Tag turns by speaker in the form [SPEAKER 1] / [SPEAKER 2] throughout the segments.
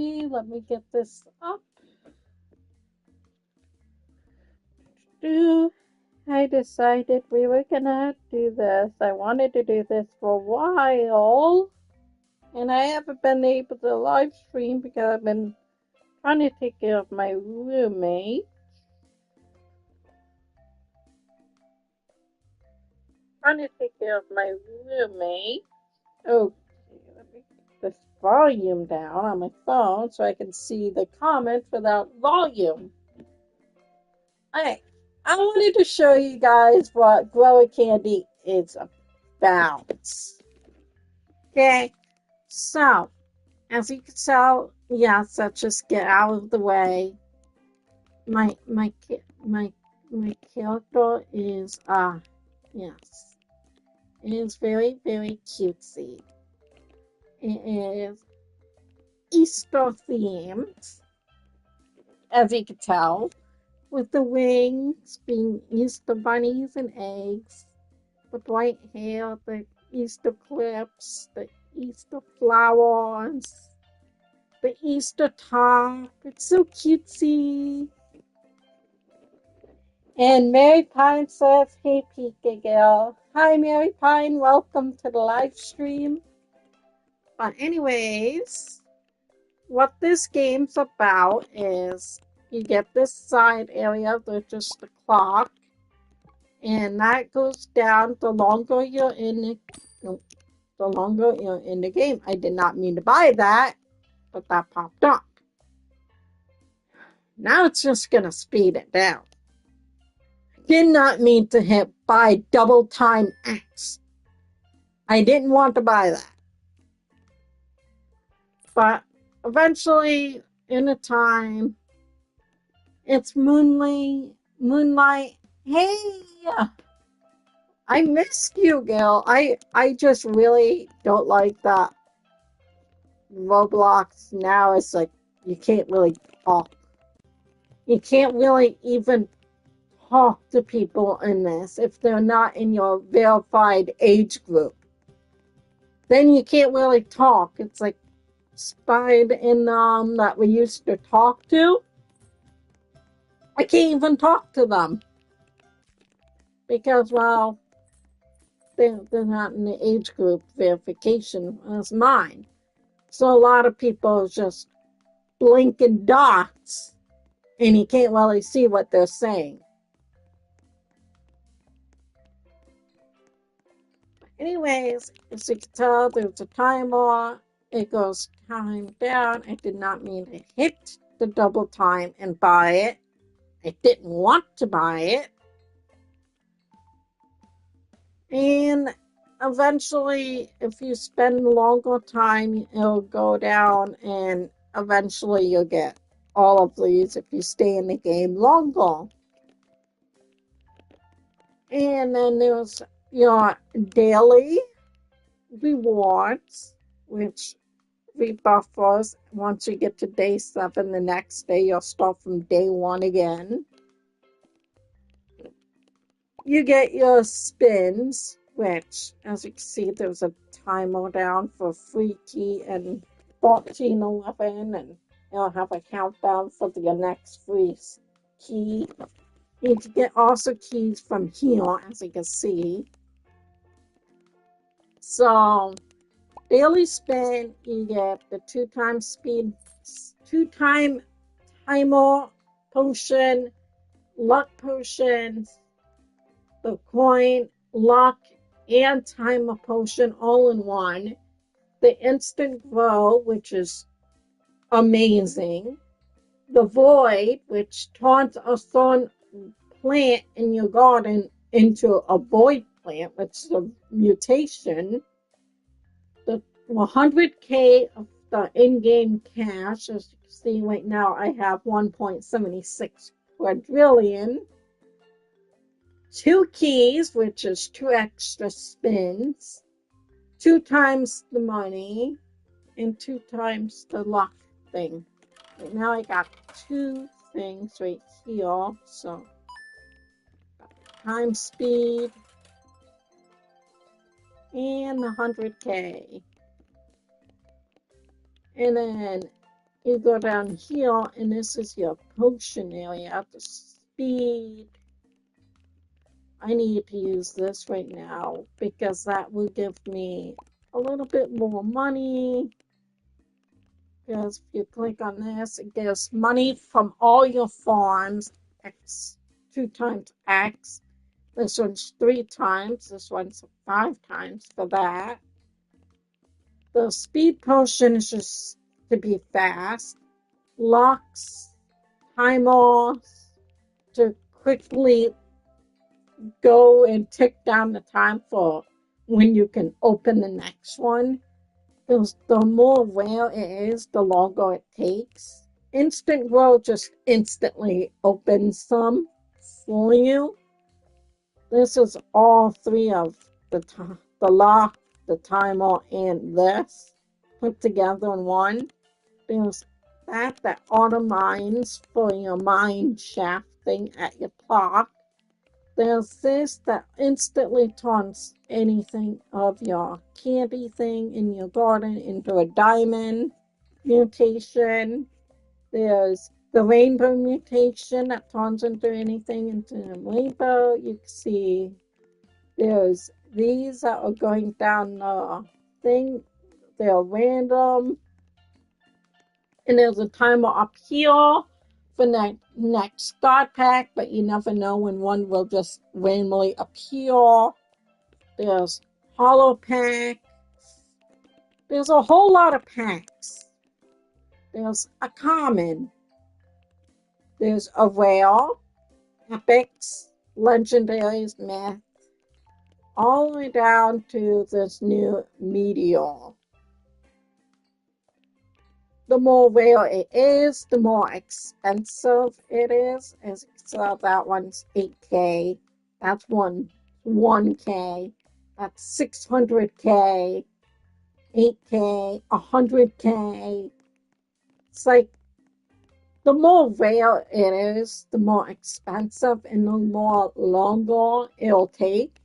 [SPEAKER 1] see. Let me get this up. I decided we were gonna do this. I wanted to do this for a while, and I haven't been able to live stream because I've been trying to take care of my roommate. Trying to take care of my roommate. Okay, let me get this volume down on my phone so I can see the comments without volume. Alright, I wanted to show you guys what Grower Candy is about. Okay, so as you can tell, yes, let's just get out of the way. My character is yes, it is very cutesy. It is Easter themed, as you can tell, with the wings being Easter bunnies and eggs, the white hair, the Easter clips, the Easter flowers, the Easter top. It's so cutesy. And Mary Pine says, "Hey, Pika Girl." Hi, Mary Pine. Welcome to the live stream. But anyways, what this game's about is you get this side area, which is the clock, and that goes down the longer you're in the game. I did not mean to buy that, but that popped up. Now it's just gonna speed it down. Did not mean to hit buy double time X. I didn't want to buy that. But eventually, in a time, it's moonlight. Hey, I missed you, Gil. I just really don't like that Roblox now. It's like you can't really talk. You can't really even talk to people in this if they're not in your verified age group. Then you can't really talk. It's like Spide in that we used to talk to. I can't even talk to them because, well, they're not in the age group verification as mine. So a lot of people just blinking dots and you can't really see what they're saying. Anyways, as you can tell, there's a timer. It goes time down. I did not mean to hit the double time and buy it. I didn't want to buy it. And eventually, if you spend longer time, it'll go down, and eventually you'll get all of these if you stay in the game longer. And then there's your daily rewards, which rebuffers. Once you get to day 7, the next day you'll start from day 1 again. You get your spins, which, as you can see, there's a timer down for free key and 1411, and it'll have a countdown for your next free key. You can get also keys from here, as you can see. So, daily spin, you get the 2-time speed, 2-time timer potion, luck potions, the coin, luck, and timer potion all in one. The instant grow, which is amazing. The void, which turns a thorn plant in your garden into a void plant, which is a mutation. The 100k of the in-game cash, as you can see right now, I have 1.76 quadrillion. 2 keys, which is 2 extra spins, 2 times the money, and 2 times the luck thing. Right now I got 2 things right here, so time speed and 100k. And then you go down here, and this is your potion area. The speed. I need to use this right now because that will give me a little bit more money. Because if you click on this, it gives money from all your farms. X 2 times X. This one's 3 times. This one's 5 times for that. The speed potion is just to be fast. Locks, timers to quickly go and tick down the time for when you can open the next one. Because the more rare it is, the longer it takes. Instant Grow just instantly opens some for you. This is all three of the lock, the timer, and this put together in one. There's that auto mines for your mine shaft thing at your clock. There's this that instantly turns anything of your candy thing in your garden into a diamond mutation. There's the rainbow mutation that turns into anything into a rainbow. You can see there's these that are going down the thing. They're random. And there's a timer up here for the next God pack, but you never know when one will just randomly appear. There's Hollow Pack. There's a whole lot of packs. There's a common. There's a rare, epics, legendaries, myth, all the way down to this new meteor. The more rare it is, the more expensive it is. As so that one's 8K. That's 1K. That's 600K, 8K, 100K. It's like the more rare it is, the more expensive and the more longer it'll take.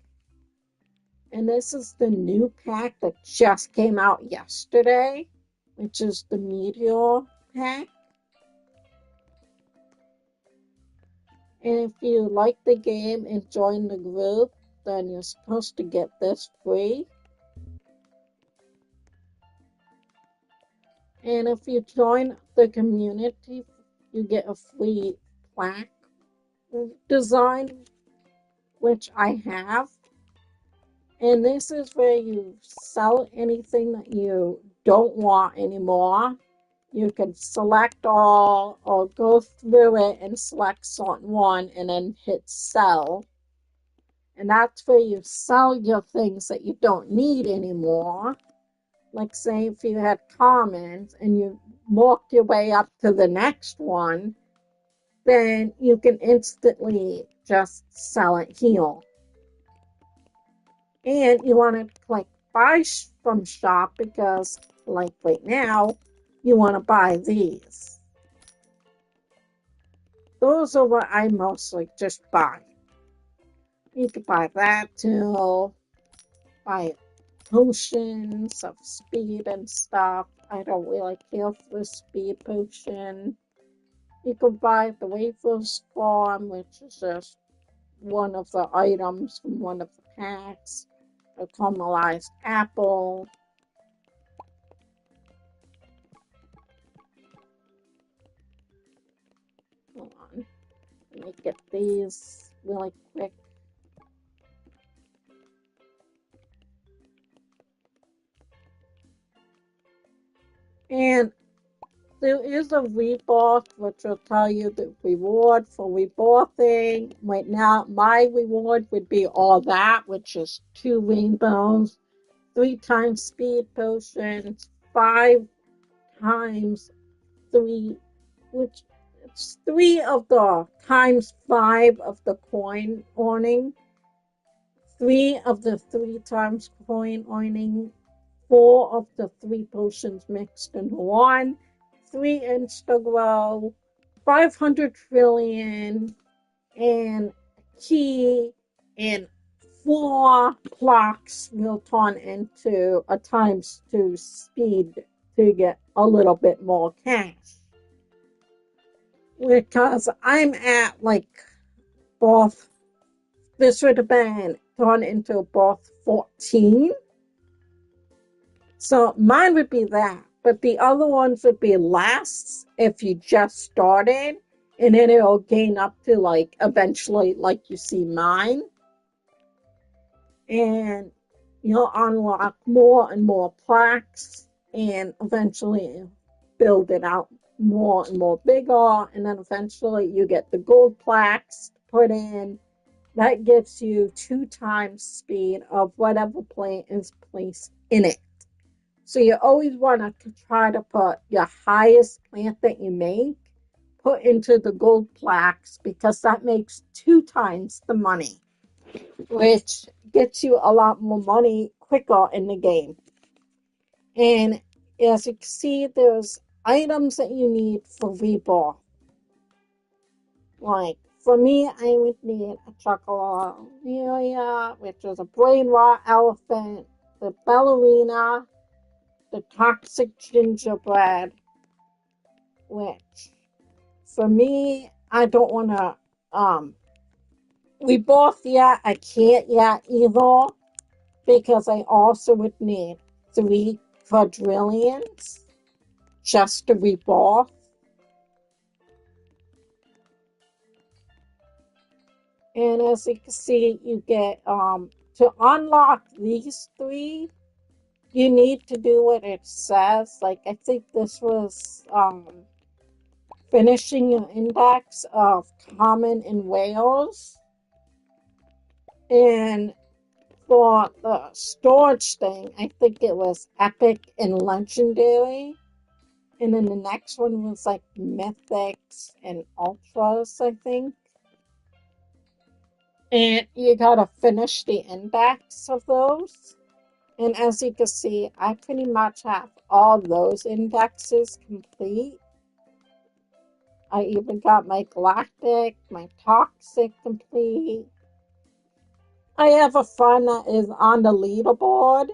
[SPEAKER 1] And this is the new pack that just came out yesterday, which is the Meteor pack. And if you like the game and join the group, then you're supposed to get this free. And if you join the community, you get a free plaque design, which I have. And this is where you sell anything that you don't want anymore. You can select all or go through it and select certain one and then hit sell. And that's where you sell your things that you don't need anymore. Like say if you had commons and you worked your way up to the next one, then you can instantly just sell it here. And you want to click buy from shop because like right now, you want to buy these. Those are what I mostly just buy. You can buy that too. Buy potions of speed and stuff. I don't really care for the speed potion. You can buy the Wafers Farm, which is just one of the items from one of the packs. A caramelized apple. Hold on. Let me get these really quick. And there is a rebirth, which will tell you the reward for rebirthing. Right now, my reward would be all that, which is 2 rainbows, 3 times speed potions, 5 times 3, which it's 3 of the times 5 of the coin earning, 3 of the 3 times coin earning, 4 of the 3 potions mixed into one, 3 Insta-Grow, 500 trillion, and key, and 4 clocks will turn into a times 2 speed to get a little bit more cash. Because I'm at like both, this would have been gone into both 14. So mine would be that. But the other ones would be less if you just started. And then it'll gain up to like eventually, like you see mine. And you'll unlock more and more plaques and eventually build it out more and more bigger. And then eventually you get the gold plaques to put in. That gives you 2 times speed of whatever plant is placed in it. So you always want to try to put your highest plant that you make, put into the gold plaques, because that makes 2 times the money, which gets you a lot more money quicker in the game. And as you can see, there's items that you need for rebirth. Like, for me, I would need a Chocolalia, which is a brain rot elephant, the ballerina, the toxic gingerbread, which for me, I don't want to rebirth yet. I can't yet either, because I also would need 3 quadrillions just to rebirth. And as you can see, you get to unlock these 3, you need to do what it says. Like, I think this was finishing an index of common in Wales. And for the storage thing, I think it was epic and legendary. And then the next one was like mythics and ultras, I think. And you gotta finish the index of those. And as you can see, I pretty much have all those indexes complete. I even got my galactic, my toxic complete. I have a friend that is on the leaderboard,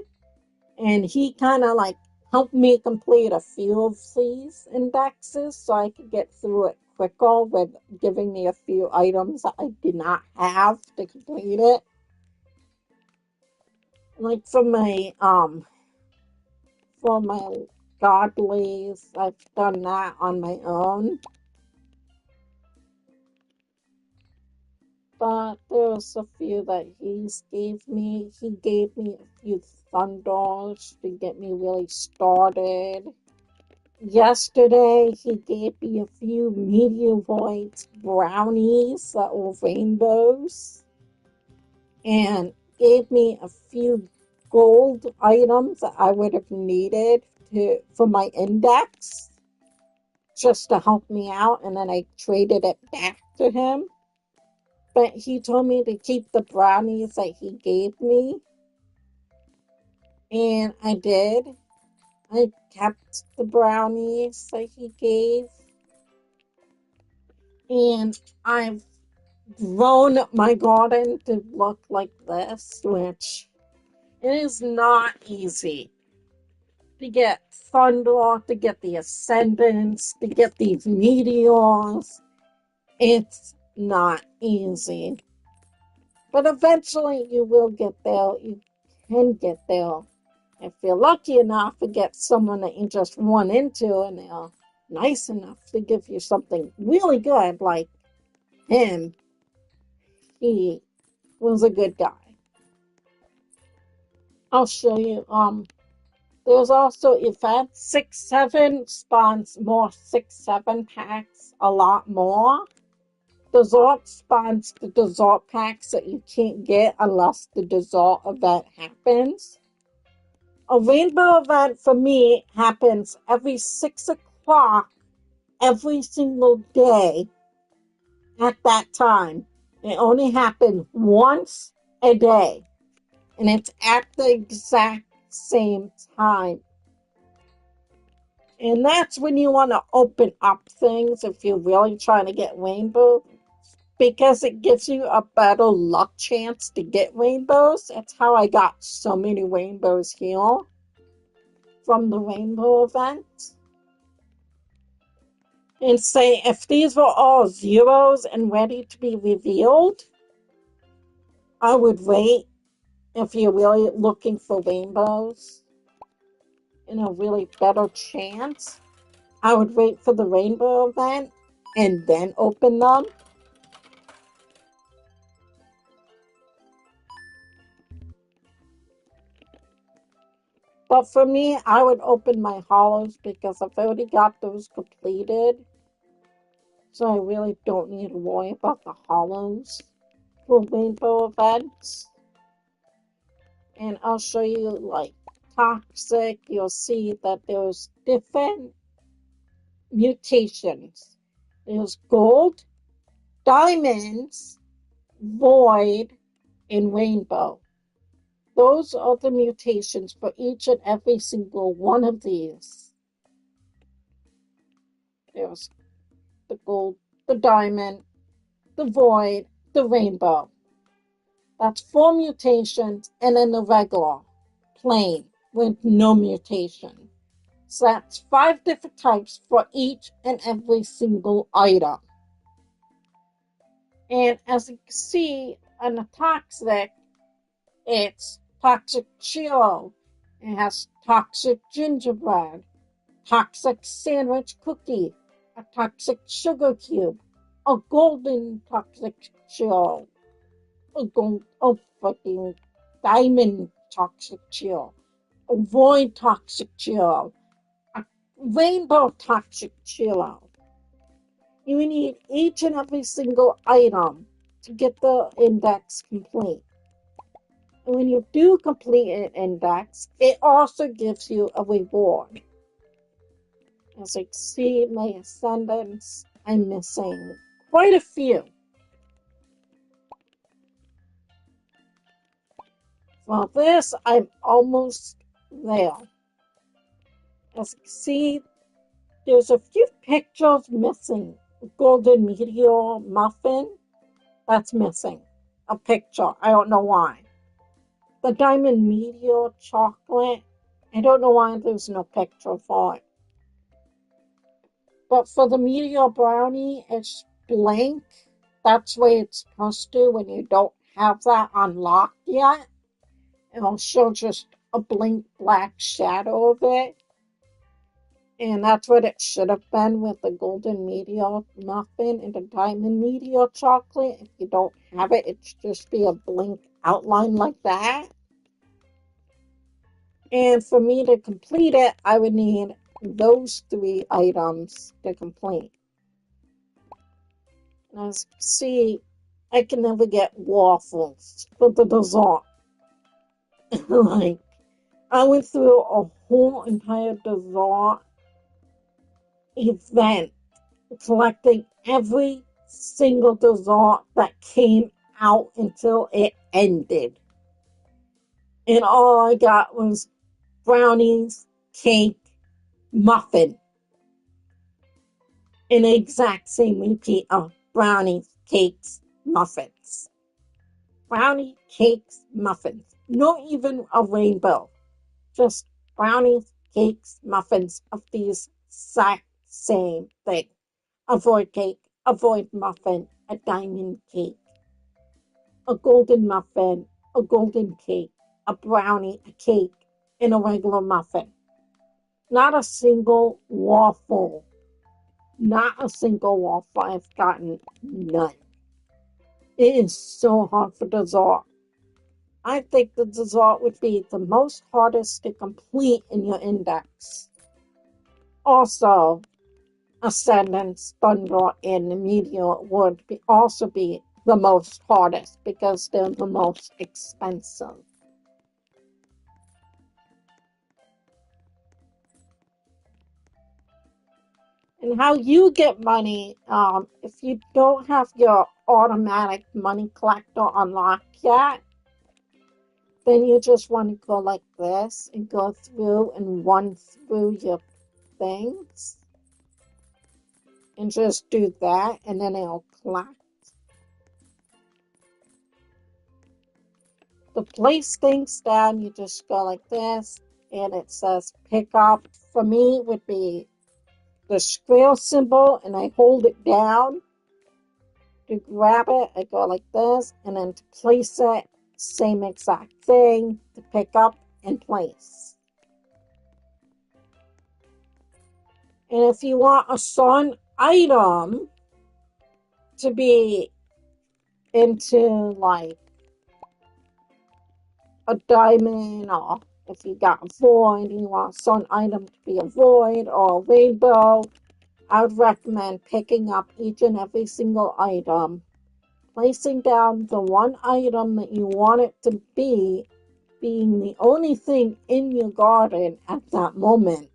[SPEAKER 1] and he kind of like helped me complete a few of these indexes so I could get through it quicker with giving me a few items that I did not have to complete it. Like for my godlies, I've done that on my own. But there's a few that he's gave me. He gave me a few thunders to get me really started. Yesterday, he gave me a few meteoroid brownies that were rainbows, and gave me a few gold items that I would have needed for my index, just to help me out, and then I traded it back to him. But he told me to keep the brownies that he gave me, and I did. I kept the brownies that he gave, and I've grown my garden to look like this, which it is not easy to get thunder, to get the ascendants, to get these meteors. It's not easy. But eventually you will get there. You can get there. If you're lucky enough to get someone that you just run into and they're nice enough to give you something really good like him. He was a good guy. I'll show you. There's also event 6-7 spawns more 6-7 packs, a lot more. Dessert spawns the dessert packs that you can't get unless the dessert event happens. A rainbow event for me happens every 6 o'clock every single day at that time. It only happens once a day, and it's at the exact same time. And that's when you want to open up things if you're really trying to get rainbow, because it gives you a better luck chance to get rainbows. That's how I got so many rainbows here. from the rainbow event and say if these were all zeros and ready to be revealed, I would wait if you're really looking for rainbows in a really better chance. I would wait for the rainbow event and then open them. But for me, I would open my hollows because I've already got those completed. So I really don't need to worry about the hollows for rainbow events. And I'll show you like toxic. You'll see that there's different mutations. There's gold, diamonds, void, and rainbow. Those are the mutations for each and every single one of these. There's the gold, the diamond, the void, the rainbow. That's 4 mutations, and then the regular, plain, with no mutation. So that's 5 different types for each and every single item. And as you can see on the toxic, it's toxic Cheeto. It has toxic gingerbread, toxic sandwich cookie, a toxic sugar cube, a golden toxic Cheeto, a fucking diamond toxic Cheeto, a void toxic Cheeto, a rainbow toxic Cheeto. You need each and every single item to get the index complete. And when you do complete an index, it also gives you a reward. As you can see, my ascendants, I'm missing quite a few. For this, I'm almost there. As you can see, there's a few pictures missing. Golden meteor muffin, that's missing. A picture, I don't know why. The diamond meteor chocolate, I don't know why there's no picture for it. But for the meteor brownie, it's blank. That's where it's supposed to when you don't have that unlocked yet. It'll show just a blank black shadow of it. And that's what it should have been with the golden meteor muffin and the diamond meteor chocolate. If you don't have it, it should just be a blank outline like that. And for me to complete it, I would need those 3 items to complete. And as you can see, I can never get waffles for the dessert. Like, I went through a whole entire dessert event collecting every single dessert that came out until it ended. And all I got was brownies, cake, muffin. An exact same repeat of brownies, cakes, muffins. Brownie, cakes, muffins. Not even a rainbow. Just brownies, cakes, muffins of these exact same thing. A void cake, a void muffin, a diamond cake, a golden muffin, a golden cake, a brownie, a cake, and a regular muffin. Not a single waffle. Not a single waffle. I've gotten none. It is so hard for dessert. I think the dessert would be the most hardest to complete in your index. Also, Ascendance, Thunder, and Meteor would also be the most hardest because they're the most expensive. And how you get money, if you don't have your automatic money collector unlocked yet, then you just want to go like this and go through and run through your things. And just do that, and then it'll collect. To place things down, you just go like this, and it says pick up. For me, it would be the square symbol, and I hold it down to grab it. I go like this, and then to place it, same exact thing to pick up and place. And if you want a certain item to be into like a diamond, or if you got a void and you want a certain item to be a void or a rainbow, I would recommend picking up each and every single item, placing down the one item that you want it to be, being the only thing in your garden at that moment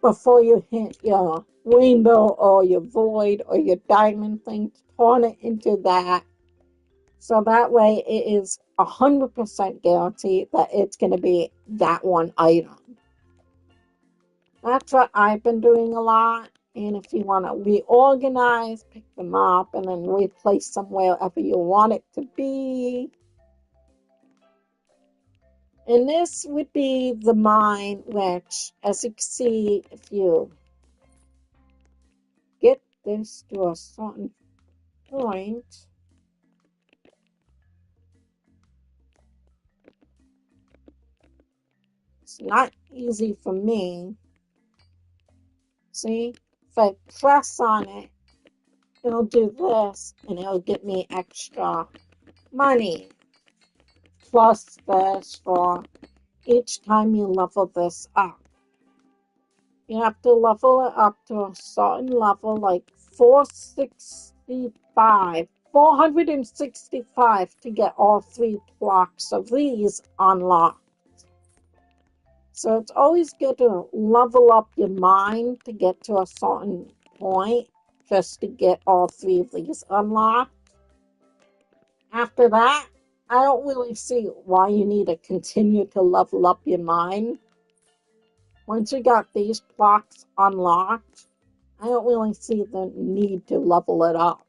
[SPEAKER 1] before you hit your rainbow or your void or your diamond thing, turn it into that. So that way it is 100% guaranteed that it's going to be that one item. That's what I've been doing a lot. And if you want to reorganize, pick them up and then replace them wherever you want it to be. And this would be the mine, which, as you can see, if you get this to a certain point, it's not easy for me. See, if I press on it, it'll do this and it'll get me extra money. Plus this for each time you level this up. You have to level it up to a certain level, like 465 to get all 3 blocks of these unlocked. So it's always good to level up your mind to get to a certain point just to get all 3 of these unlocked. After that, I don't really see why you need to continue to level up your mind. Once you got these blocks unlocked, I don't really see the need to level it up.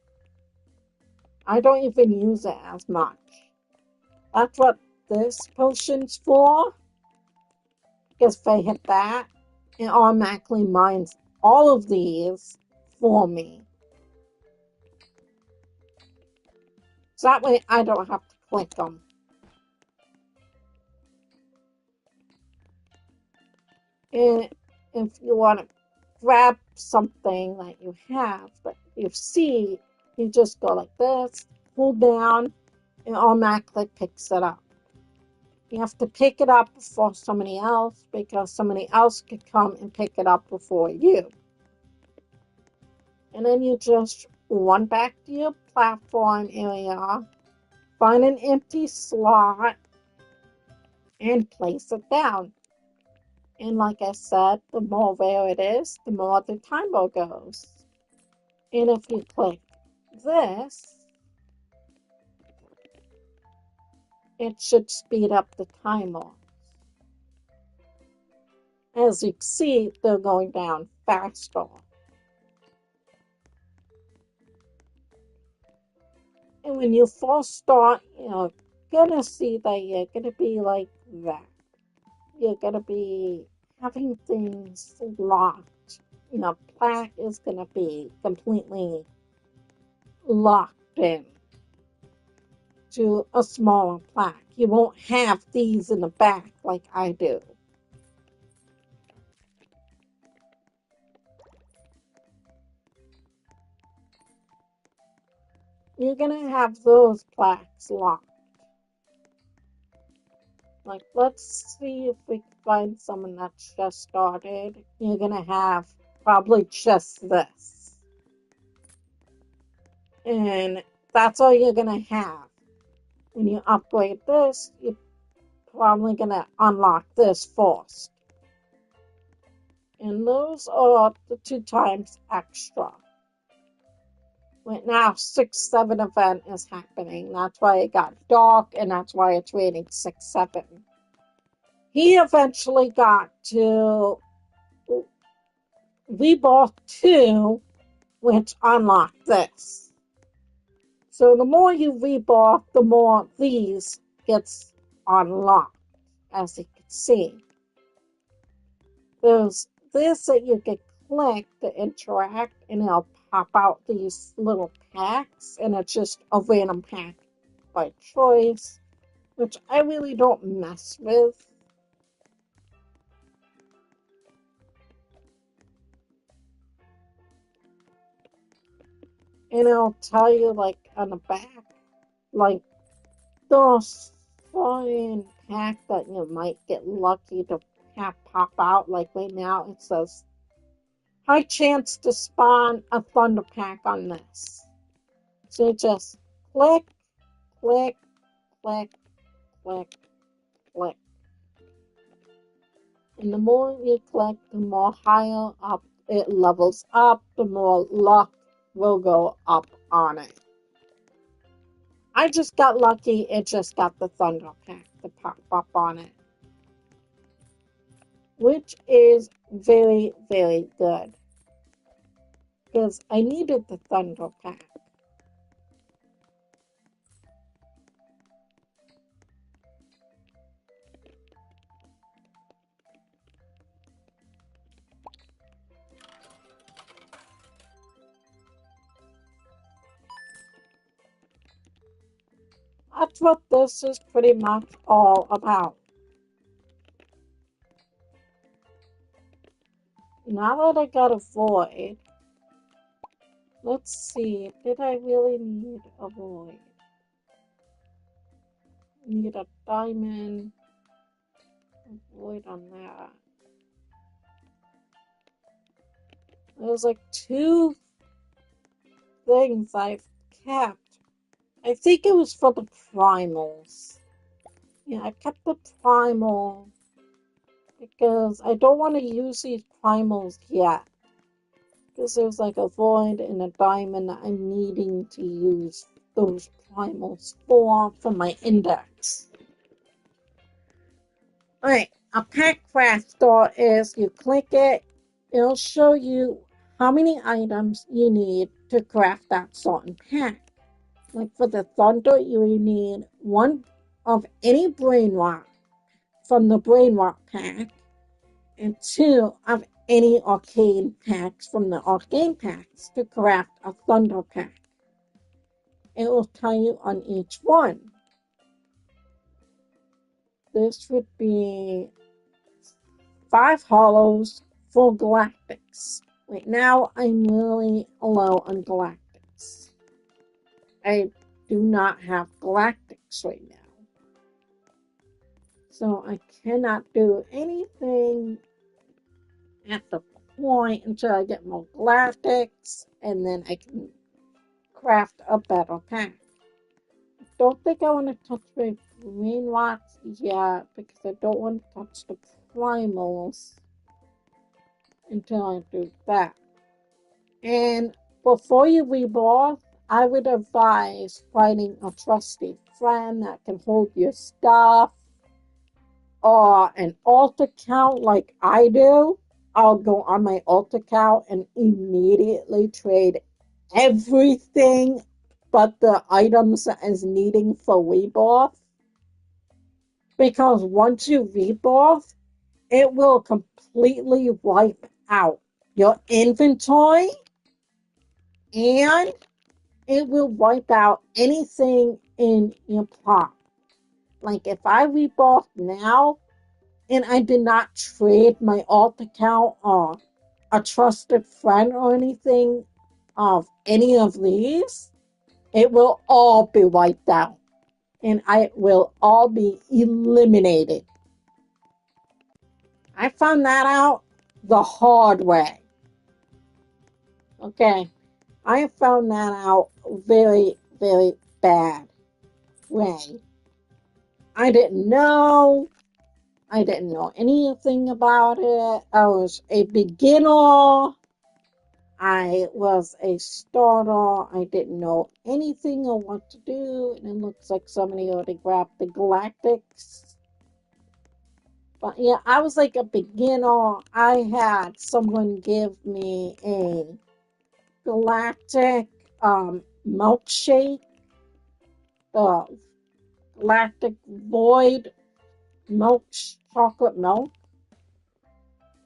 [SPEAKER 1] I don't even use it as much. That's what this potion's for. Because if I hit that, it automatically mines all of these for me. So that way I don't have to click them. And if you want to grab something that you have that you see, you just go like this, hold down, and automatically picks it up. You have to pick it up before somebody else because somebody else could come and pick it up before you. And then you just run back to your platform area, find an empty slot, and place it down. And like I said, the more rare it is, the more the timer goes. And if you click this, it should speed up the timer. As you can see, they're going down faster. And when you first start, you're gonna see that you're gonna be like that. You're gonna be having things locked. Plaque is gonna be completely locked in to a smaller plaque. You won't have these in the back like I do. You're gonna have those plaques locked. Like, let's see if we can find someone that's just started. You're gonna have probably just this. And that's all you're gonna have. When you upgrade this, you're probably gonna unlock this first. And those are the 2 times extra. Right now, 6-7 event is happening. That's why it got dark, and that's why it's rating 6-7. He eventually got to Rebirth 2, which unlocked this. So the more you rebirth, the more these gets unlocked, as you can see. there's this that you can click to interact, and it'll pop out these little packs, and it's just a random pack by choice, which I really don't mess with. And it'll tell you, like, on the back, like, those flying pack that you might get lucky to have pop out. Like right now, it says high chance to spawn a thunder pack on this. So you just click, click, click, click, click. And the more you click, the more higher up it levels up, the more luck will go up on it. I just got lucky, it just got the thunder pack to pop up on it, which is very, very good because I needed the thunder pack. That's what this is pretty much all about. Now that I got a void, let's see, did I really need a void? Need a diamond, a void on that. There's like two things I've kept. I think it was for the primals. Yeah, I kept the primal because I don't want to use these primals yet. Because there's like a void and a diamond that I'm needing to use those primals for my index. Alright, a pack crafter is you click it, it'll show you how many items you need to craft that certain pack. Like for the thunder, you need one of any brain rock from the brain rock pack, and two of any arcane packs from the arcane packs to craft a thunder pack. It will tell you on each one. This would be 5 hollows for galactics. Right now, I'm really low on galactics. I do not have galactics right now. So I cannot do anything at the point until I get more galactics, and then I can craft a better pack. Don't think I want to touch my green rocks yet because I don't want to touch the primals until I do that. And before you rebirth, I would advise finding a trusty friend that can hold your stuff, or an alt account like I do. I'll go on my alt account and immediately trade everything but the items that is needing for rebirth. Because once you rebirth, it will completely wipe out your inventory, and it will wipe out anything in your plot. Like if I rebirth now and I did not trade my alt account or a trusted friend or anything of any of these, it will all be wiped out and I will all be eliminated. I found that out the hard way. Okay, I found that out very, very bad way. I didn't know. I didn't know anything about it. I was a beginner. I was a starter. I didn't know anything of what to do. And it looks like somebody already grabbed the galactics. But yeah, I was like a beginner. I had someone give me a galactic milkshake, the galactic void milk, chocolate milk.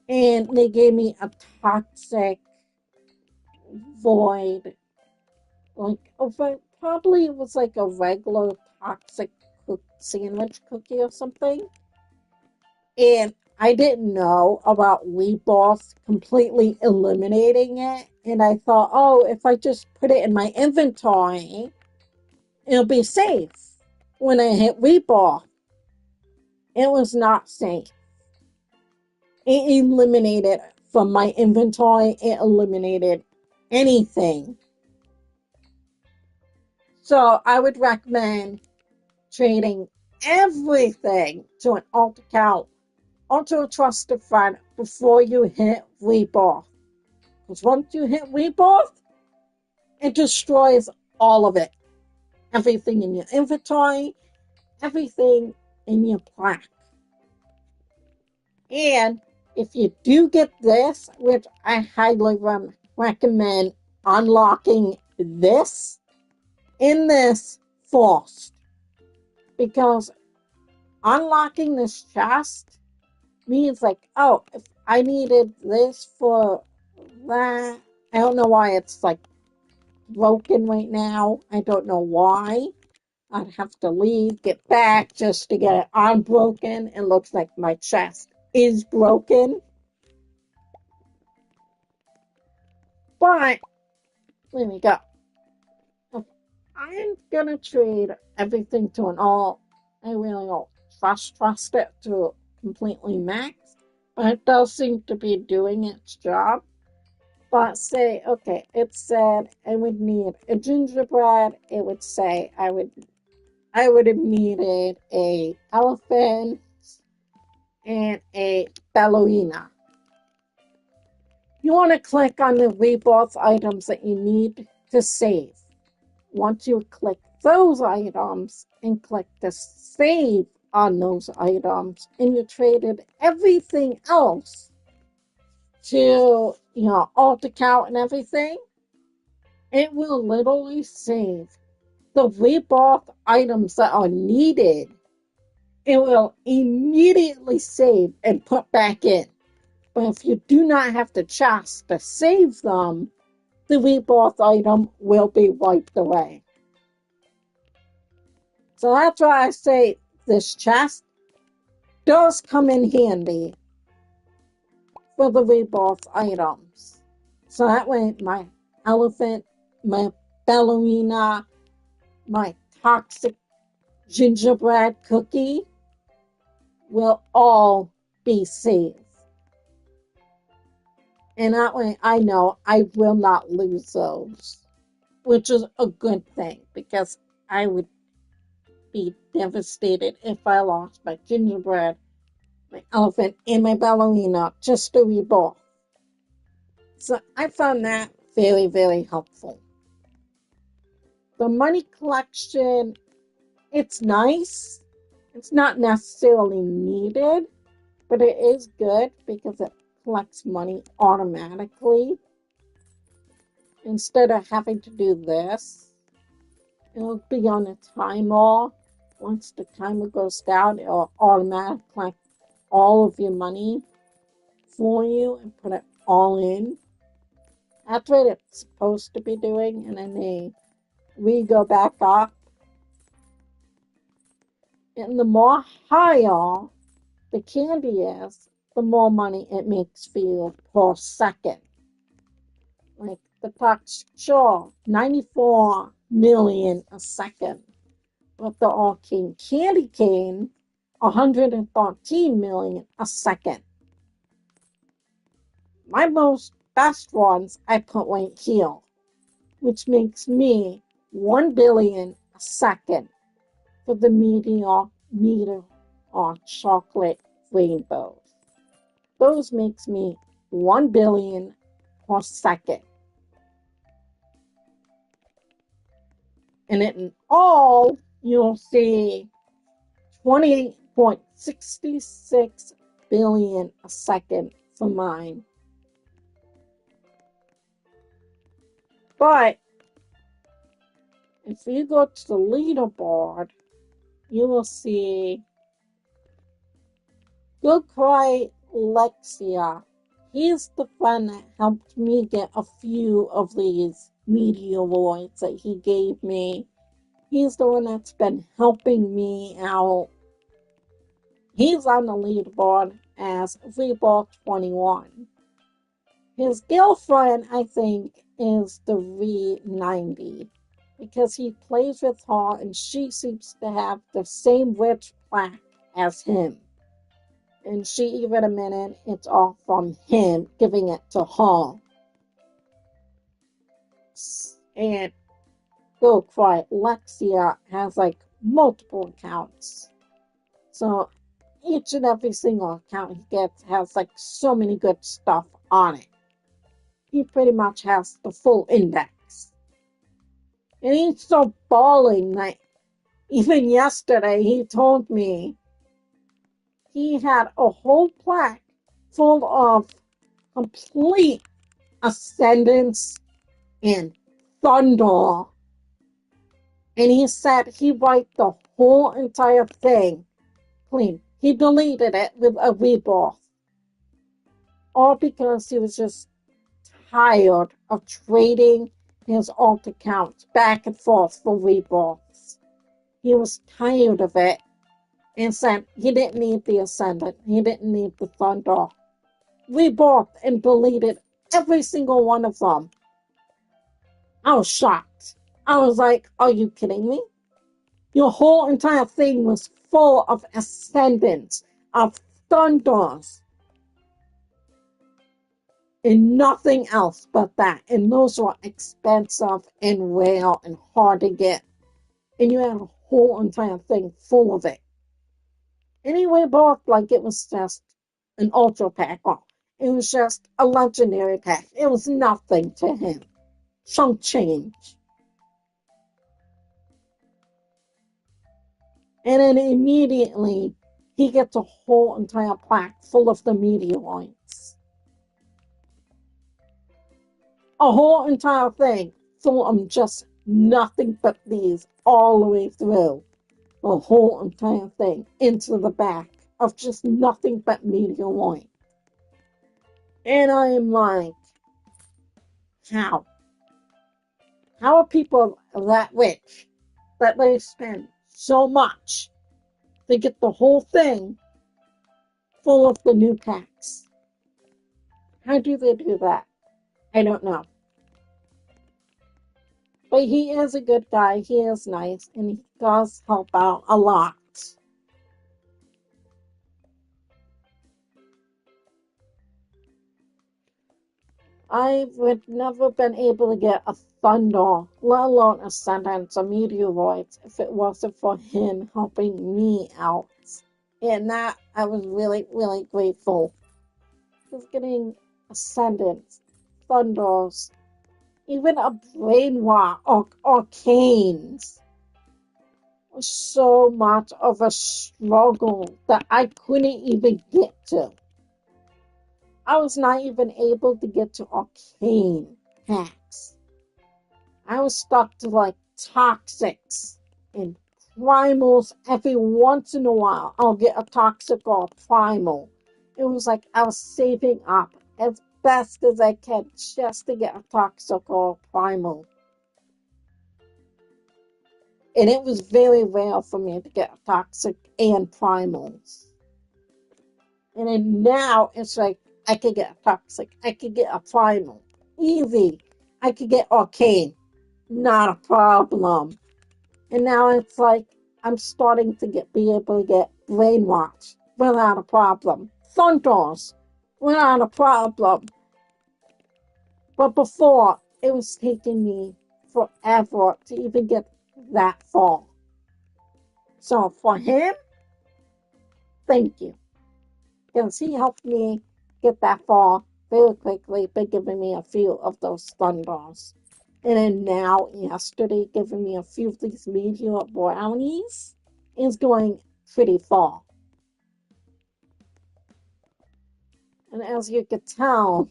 [SPEAKER 1] and they gave me a toxic void, like probably it was like a regular toxic sandwich cookie or something. And I didn't know about Weeboss completely eliminating it. And I thought, oh, if I just put it in my inventory, it'll be safe when I hit Weeboss. It was not safe. It eliminated from my inventory, it eliminated anything. So I would recommend trading everything to an alt account onto a trusted friend before you hit Rebirth. Because once you hit Rebirth, it destroys all of it. Everything in your inventory, everything in your plaque. And if you do get this, which I highly recommend unlocking this in this first, because unlocking this chest means like, oh, if I needed this for that, I don't know why it's like broken right now. I don't know why. I'd have to leave, get back just to get it unbroken. It looks like my chest is broken. But let me go. I'm gonna trade everything to an alt. I really don't trust it to completely max, but it does seem to be doing its job. But say, okay, it said I would need a gingerbread. It would say I would have needed a elephant and a ballerina. You want to click on the rebirth items that you need to save. Once you click those items and click the save on those items, and you traded everything else to alt account and everything, it will literally save the rebirth items that are needed. It will immediately save and put back in. But if you do not have the chance to save them, the rebirth item will be wiped away. So that's why I say this chest does come in handy for the rebirth items. So that way my elephant, my ballerina, my toxic gingerbread cookie will all be safe. And that way I know I will not lose those, which is a good thing because I would be devastated if I lost my gingerbread, my elephant, and my ballerina just to rebirth. So I found that very, very helpful. The money collection, it's nice. It's not necessarily needed, but it is good because it collects money automatically. Instead of having to do this, it'll be on a timer. Once the timer goes down, it'll automatically collect all of your money for you and put it all in. That's what it's supposed to be doing, and then we go back up. And the more higher the candy is, the more money it makes for you per second. Like the clock's sure 94 million a second. But the Arcane Candy Cane, 113 million a second. My most best ones I put right here, which makes me 1 billion a second for the meteor or chocolate rainbows. Those makes me 1 billion per second. And in all, you'll see 28.66 billion a second for mine. But if you go to the leaderboard, you will see Good Cry Lexia He's the friend that helped me get a few of these media awards that he gave me. He's the one that's been helping me out. He's on the leaderboard as Reball 21. His girlfriend, I think, is the Re90 because he plays with her and she seems to have the same witch plaque as him. And she even admitted it's all from him giving it to her. And go quiet, Lexia has like multiple accounts. So each and every single account he gets has like so many good stuff on it. He pretty much has the full index. And he's so balling that even yesterday he told me he had a whole plaque full of complete ascendance and thunder. And he said he wiped the whole entire thing clean. He deleted it with a rebirth. All because he was just tired of trading his alt accounts back and forth for rebirths. He was tired of it and said he didn't need the Ascendant. He didn't need the Thunder. Rebirth and deleted every single one of them. I was shocked. I was like, are you kidding me? Your whole entire thing was full of Ascendants, of Thunders, and nothing else but that. And those were expensive and rare and hard to get. And you had a whole entire thing full of it. Anyway, bought like it was just an ultra pack. Oh, it was just a legendary pack. It was nothing to him. Chunk change. And then immediately he gets a whole entire plaque full of the meteorites. A whole entire thing full of just nothing but these all the way through. The whole entire thing into the back of just nothing but meteorite. And I am like, how? How are people that rich that they spend so much to get the whole thing full of the new packs? How do they do that? I don't know. But he is a good guy. He is nice. And he does help out a lot. I would never been able to get a Thunder, let alone Ascendance or Meteoroids, if it wasn't for him helping me out. And that I was really, really grateful. Just getting Ascendance, Thunders, even a Brainwasp or Arcanes was so much of a struggle that I couldn't even get to. I was not even able to get to Arcane packs. I was stuck to like Toxics and Primals every once in a while. I'll get a Toxic or a Primal. It was like I was saving up as best as I can just to get a Toxic or a Primal. And it was very rare for me to get a Toxic and Primals. And then now it's like I could get a Toxic, I could get a Primal. Easy. I could get Arcane. Not a problem. And now it's like I'm starting to be able to get Brainwasp without a problem. Thunders without a problem. But before, it was taking me forever to even get that far. So for him, thank you. Because he helped me get that far very quickly by giving me a few of those Thunders. And then now, yesterday, giving me a few of these meteor brownies is going pretty far. And as you can tell,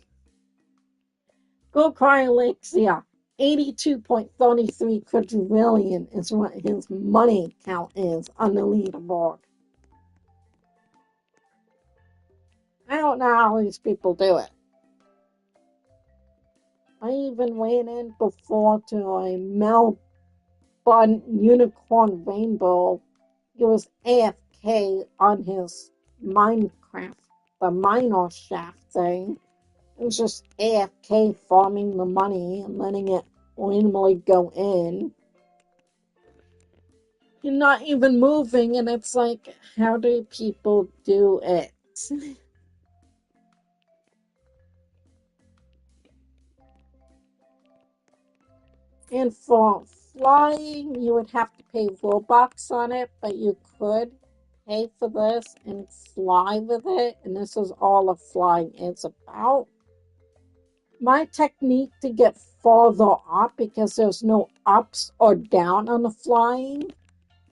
[SPEAKER 1] Go Cry Alexia, 82.33 quadrillion is what his money count is on the leaderboard. I don't know how these people do it. I even went in before to a Melbourne Unicorn Rainbow. He was AFK on his Minecraft, the miner shaft thing. It was just AFK farming the money and letting it randomly go in. You're not even moving, and it's like, how do people do it? And for flying, you would have to pay Robux on it, but you could pay for this and fly with it. And this is all of flying is about. My technique to get farther up, because there's no ups or down on the flying,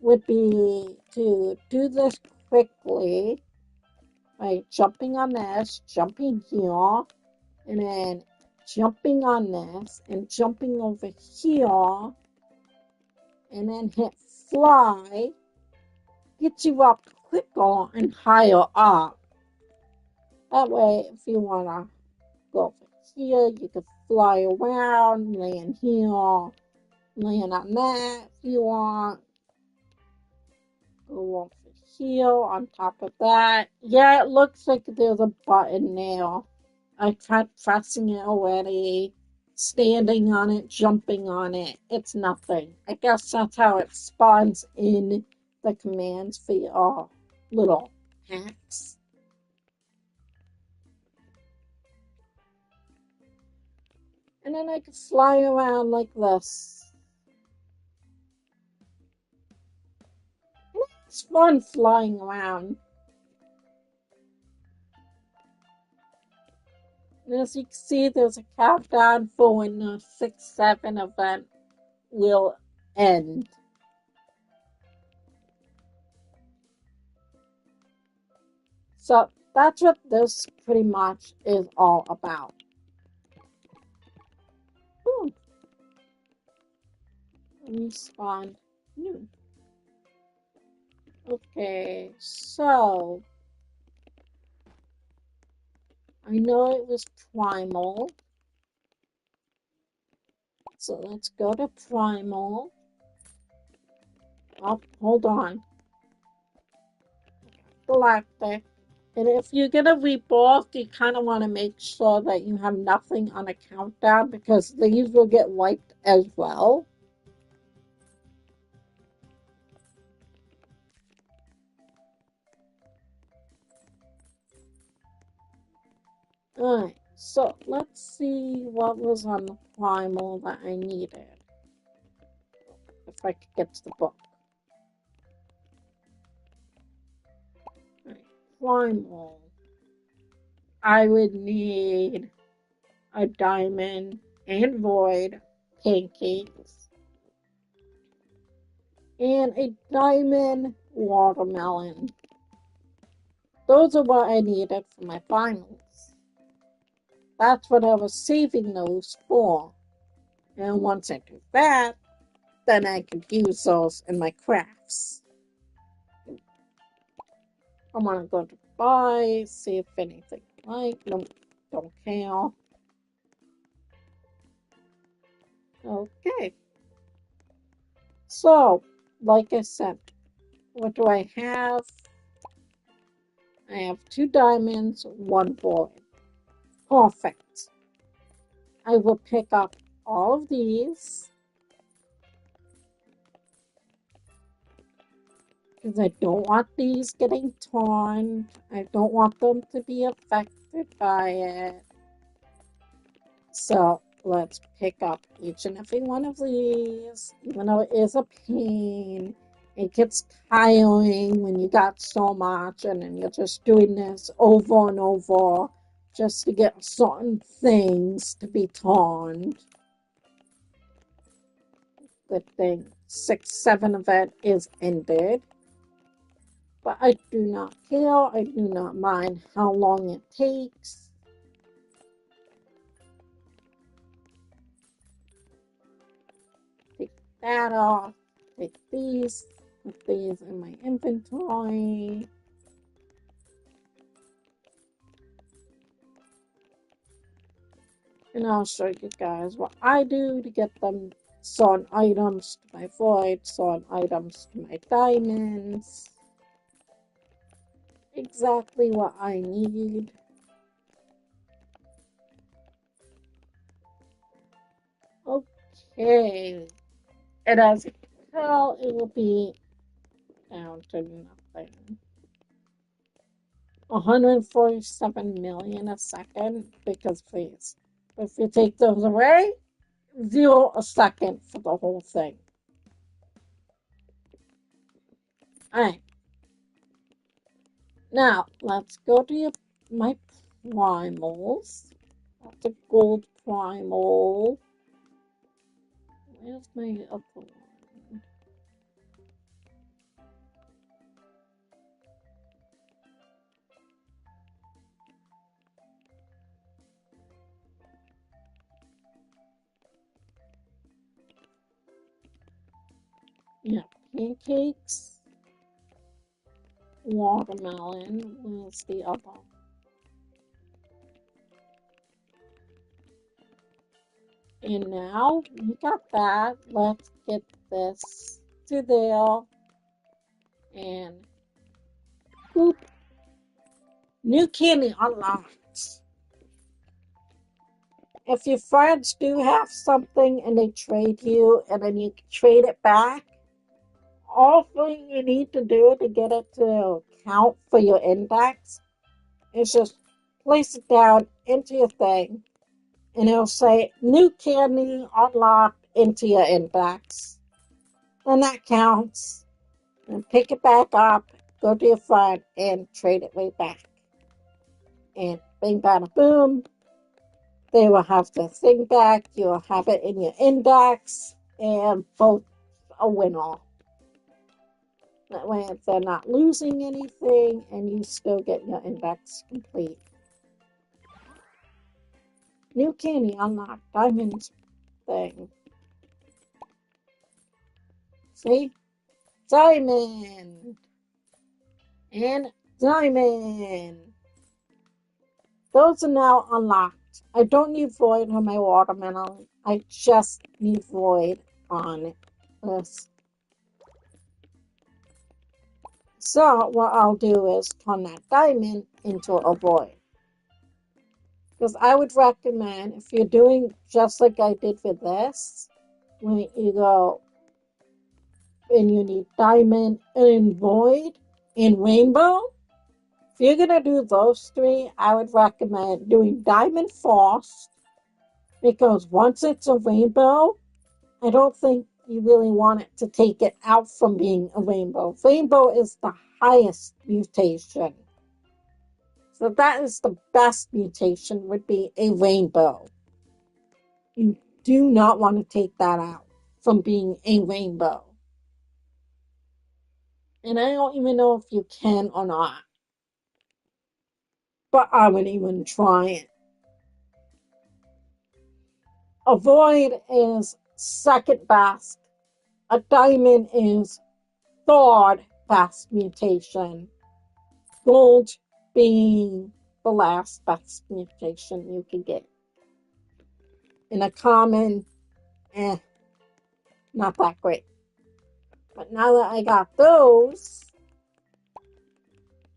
[SPEAKER 1] would be to do this quickly by jumping on this, jumping here, and then jumping on this, and jumping over here, and then hit fly, get you up quicker and higher up. That way, if you want to go over here, you can fly around, land here, land on that if you want. Go over here on top of that. Yeah, it looks like there's a button there. I tried pressing it already, standing on it, jumping on it. It's nothing. I guess that's how it spawns in the commands for your little hacks. And then I can fly around like this. It's fun flying around. And as you can see, there's a countdown for when the 6-7 event will end. So that's what this pretty much is all about. Ooh, respawn new. Okay, so I know it was primal. So let's go to primal. Oh, hold on. Galactic. And if you're gonna rebuff, you kind of want to make sure that you have nothing on a countdown because these will get wiped as well. Alright, so let's see what was on the primal that I needed. If I could get to the book. Alright, primal. I would need a diamond and void pancakes and a diamond watermelon. Those are what I needed for my finals. That's what I was saving those for. And once I do that, then I could use those in my crafts. I want to go to buy, see if anything I like. Nope, don't care. Okay. So, like I said, what do I have? I have 2 diamonds, 1 void. Perfect. I will pick up all of these because I don't want these getting torn. I don't want them to be affected by it. So let's pick up each and every one of these, even though it is a pain. It gets tiring when you got so much and then you're just doing this over and over just to get certain things to be torn. Good thing 6-7 event is ended. But I do not care. I do not mind how long it takes. Take that off. Take these. Put these in my inventory. And I'll show you guys what I do to get them certain items to my void, certain items to my diamonds. Exactly what I need. Okay. And as you can tell, it will be down to nothing. 147 million a second, because please, if you take those away, 0 a second for the whole thing. Alright, now let's go to my primals. That's a gold primal. Where's my other one? Yeah, pancakes, watermelon. Where's the other? And now we got that. Let's get this to there. And boop. New candy unlocked. If your friends do have something and they trade you and then you trade it back, all thing you need to do to get it to count for your index is just place it down into your thing and it'll say new candy unlocked into your index. And that counts. And pick it back up, go to your friend and trade it way back. And bing bada boom. They will have the thing back, you'll have it in your index, and both a winner. That way they're not losing anything and you still get your index complete. New candy unlocked diamonds thing. See? Diamond! And diamond! Those are now unlocked. I don't need void on my watermelon. I just need void on this. So what I'll do is turn that diamond into a void. Because I would recommend, if you're doing just like I did with this, when you go and you need diamond and void and rainbow, if you're going to do those three, I would recommend doing diamond first. Because once it's a rainbow, I don't think you really want it to take it out from being a rainbow. Rainbow is the highest mutation. So that is the best mutation, would be a rainbow. You do not want to take that out from being a rainbow. And I don't even know if you can or not. But I would even try it. A void is second best. A diamond is third best mutation. Gold being the last best mutation you can get. In a common, not that great. But now that I got those,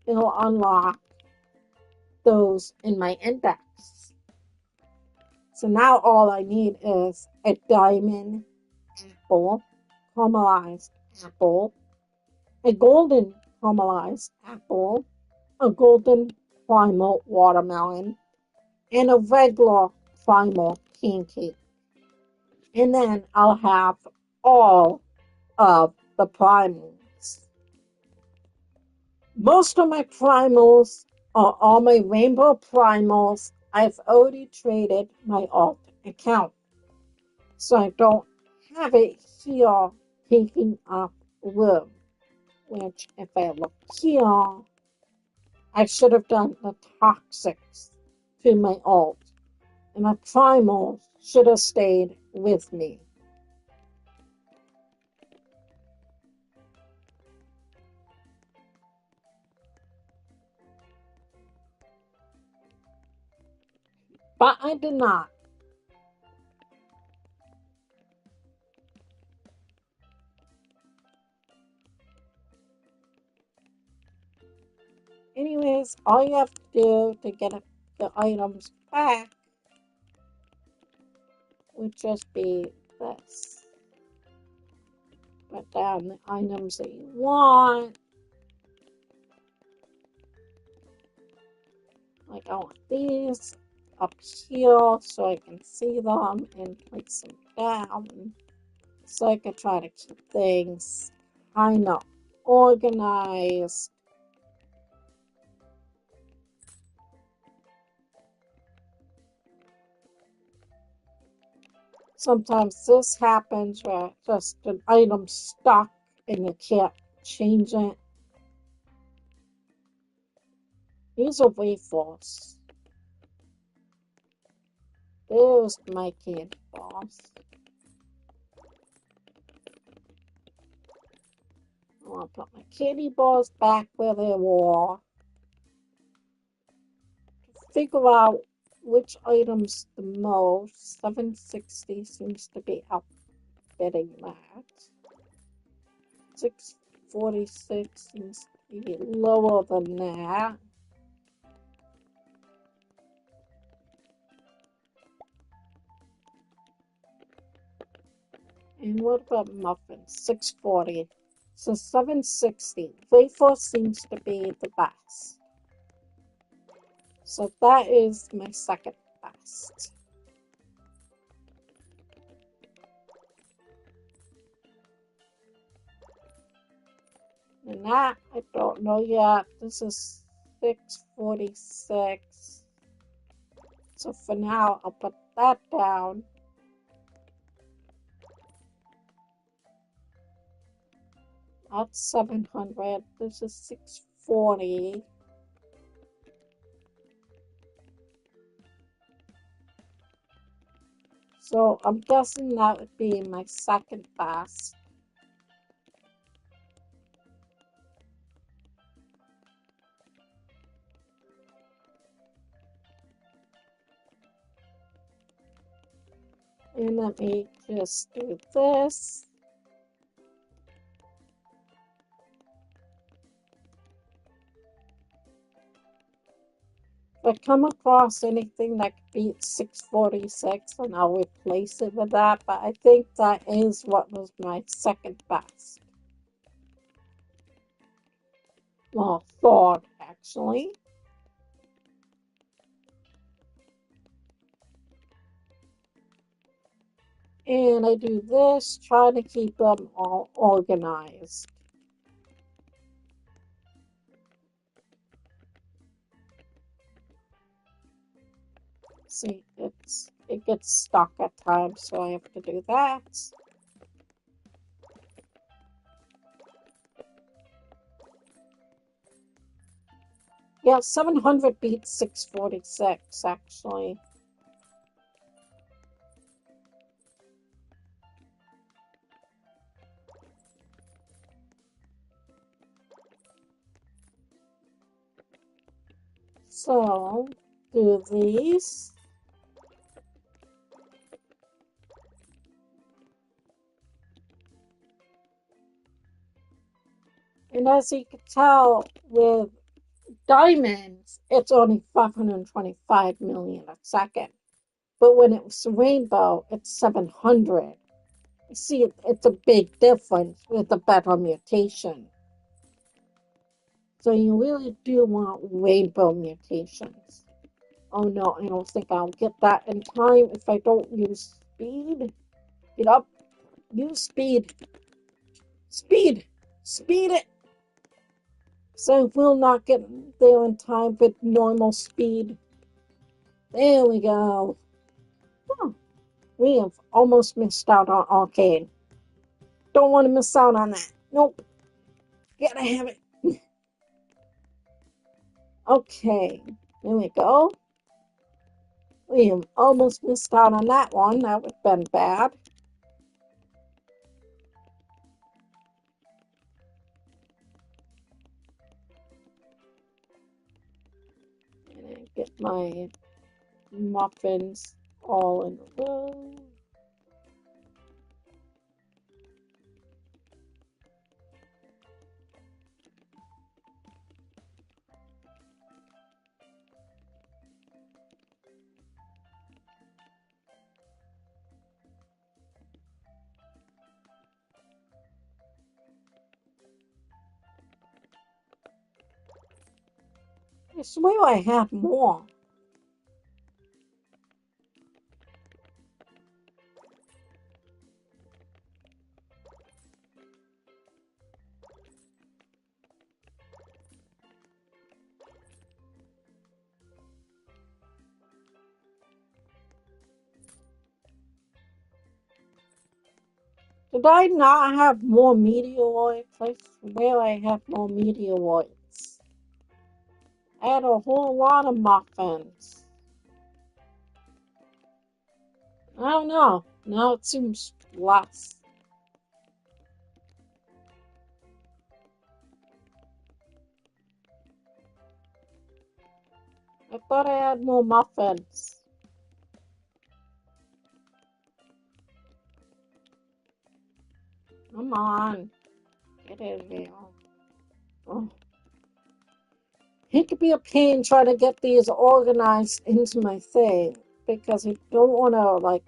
[SPEAKER 1] it'll unlock those in my index. So now all I need is a diamond apple, caramelized apple, a golden caramelized apple, a golden primal watermelon, and a regular primal pancake. And then I'll have all of the primals. Most of my primals are all my rainbow primals. I've already traded my alt account. So I don't have it here taking up room. Which, if I look here, I should have done the toxics to my alt. And my primal should have stayed with me. But I did not. Otherwise, all you have to do to get the items back would just be this. Put down the items that you want. Like I want these up here so I can see them and place them down. So I can try to keep things kind of organized. Sometimes this happens where just an item's stuck and you can't change it. These are waffles. There's my candy balls. I want to put my candy balls back where they were. Figure out which items the most. 760 seems to be outfitting that. 646 seems to be lower than that. And what about muffins? 640. So 760. Wafer seems to be the best. So that is my second best. And that, I don't know yet. This is 646. So for now, I'll put that down. That's 700. This is 640. So I'm guessing that would be my second best. And let me just do this. If I come across anything that beats 646, then I'll replace it with that. But I think that is what was my second best. Well, third, actually. And I do this, trying to keep them all organized. See, it gets stuck at times, so I have to do that. Yeah, 700 beats 646, actually. So, do these. And as you can tell, with diamonds, it's only 525 million a second. But when it was rainbow, it's 700. You see, it's a big difference with the better mutation. So you really do want rainbow mutations. Oh no, I don't think I'll get that in time if I don't use speed. Get up. Use speed. Speed. Speed it. So we'll not get there in time with normal speed. There we go. Oh, we have almost missed out on arcade. Don't want to miss out on that. Nope. Gotta have it. Okay. There we go. We have almost missed out on that one. That would have been bad. And get my muffins all in a row. I swear I had more. Did I not have more meteoroids? I swear I had more meteoroids. I had a whole lot of muffins. I don't know. Now it seems less. I thought I had more muffins. Come on. Get in here. Oh. It could be a pain trying to get these organized into my thing because I don't want to like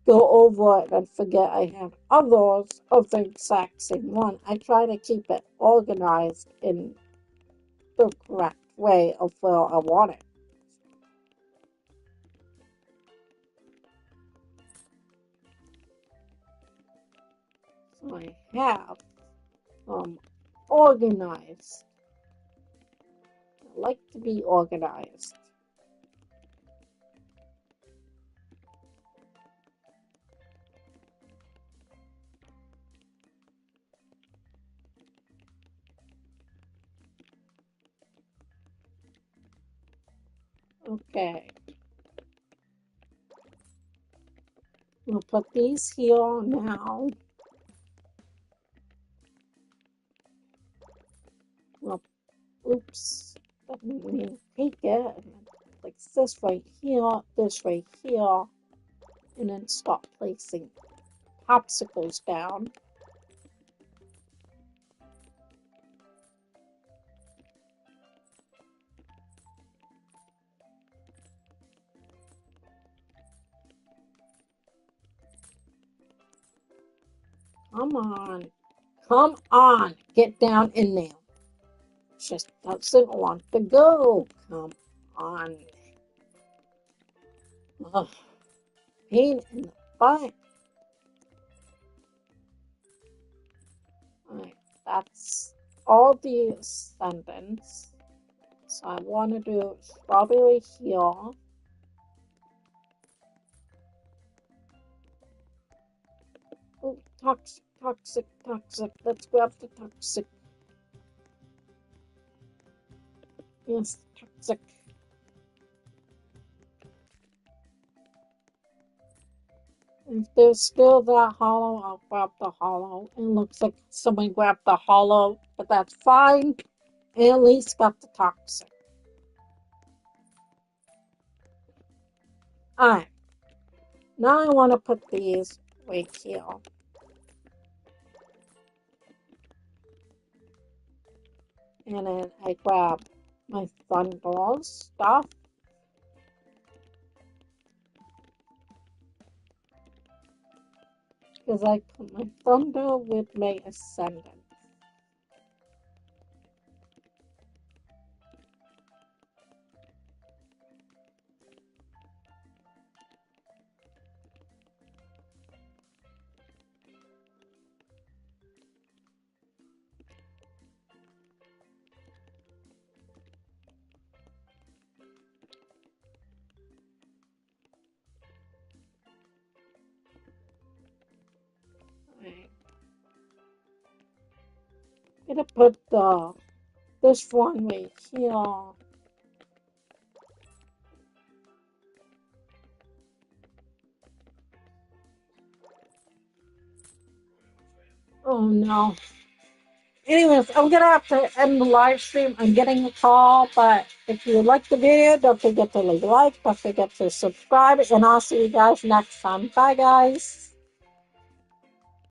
[SPEAKER 1] go over it and forget I have others of the exact same one. I try to keep it organized in the correct way of where I want it. So I have organized. I like to be organized. Okay. We'll put these here now. Well, oops. That didn't mean to take it. Like this right here, and then start placing popsicles down. Come on. Come on. Get down in there. Just doesn't want to go. Come on. Ugh. Pain in the butt. Alright, that's all the ascendants. So I want to do strawberry here. Oh, toxic, toxic, toxic. Let's grab the toxic. Yes, toxic. If there's still that hollow, I'll grab the hollow. It looks like someone grabbed the hollow, but that's fine. I at least got the toxic. Alright. Now I want to put these right here. And then I grab my thunder stuff. Because I put my thunder with my ascendant. Right. I'm gonna put this one right here. Oh no. Anyways, I'm gonna have to end the live stream. I'm getting a call, but if you like the video, don't forget to leave a like, don't forget to subscribe, and I'll see you guys next time. Bye, guys.